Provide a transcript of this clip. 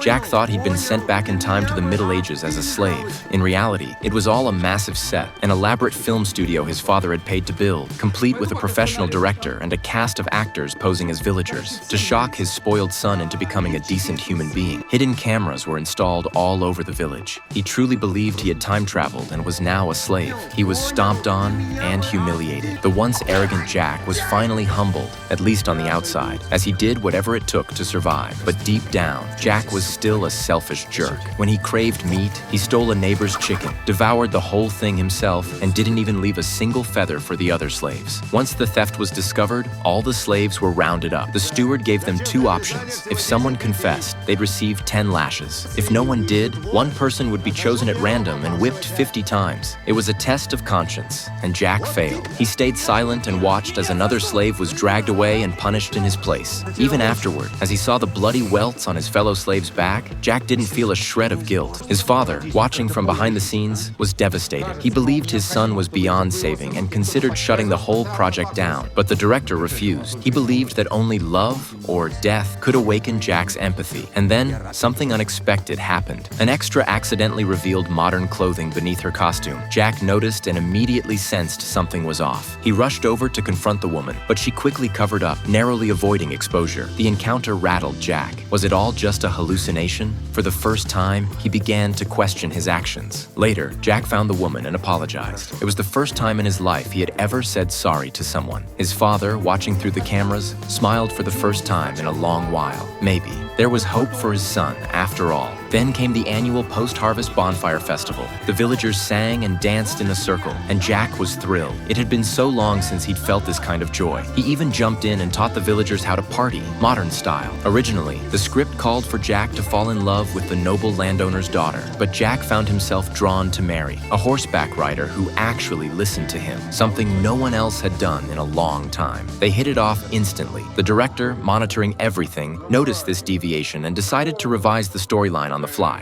Jack thought he'd been sent back in time to the Middle Ages as a slave. In reality, it was all a massive set, an elaborate film studio his father had paid to build, complete with a professional director and a cast of actors posing as villagers, to shock his spoiled son into becoming a decent human being. Hidden cameras were installed all over the village. He truly believed he had time traveled and was now a slave. He was stomped on and humiliated. The once arrogant Jack was finally humbled, at least on the outside, as he did whatever it took to survive. But deep down, Jack was still a selfish jerk. When he craved meat, he stole a neighbor's chicken, devoured the whole thing himself, and didn't even leave a single feather for the other slaves. Once the theft was discovered, all the slaves were rounded up. The steward gave them two options. If someone confessed, they'd receive 10 lashes. If no one did, one person would be chosen at random and whipped 50 times. It was a test of conscience, and Jack failed. He stayed silent and watched as another slave was dragged away and punished in his place. Even afterward, as he saw the bloody welts on his fellow slave's back, Jack didn't feel a shred of guilt. His father, watching from behind the scenes, was devastated. He believed his son was beyond saving and considered shutting the whole project down, but the director refused. He believed that only love or death could awaken Jack's empathy. And then, something unexpected happened. An extra accidentally revealed modern clothing beneath her costume. Jack noticed and immediately sensed something was off. He rushed over to confront the woman, but she quickly covered up, narrowly avoiding exposure. The encounter rattled Jack. Was it all just a hallucination? For the first time, he began to question his actions. Later, Jack found the woman and apologized. It was the first time in his life he had ever said sorry to someone. His father, watching through the cameras, smiled for the first time in a long while. Maybe there was hope for his son after all. Then came the annual post-harvest bonfire festival. The villagers sang and danced in a circle, and Jack was thrilled. It had been so long since he'd felt this kind of joy. He even jumped in and taught the villagers how to party, modern style. Originally, the script called for Jack to fall in love with the noble landowner's daughter, but Jack found himself drawn to Mary, a horseback rider who actually listened to him, something no one else had done in a long time. They hit it off instantly. The director, monitoring everything, noticed this deviation and decided to revise the storyline on the fly.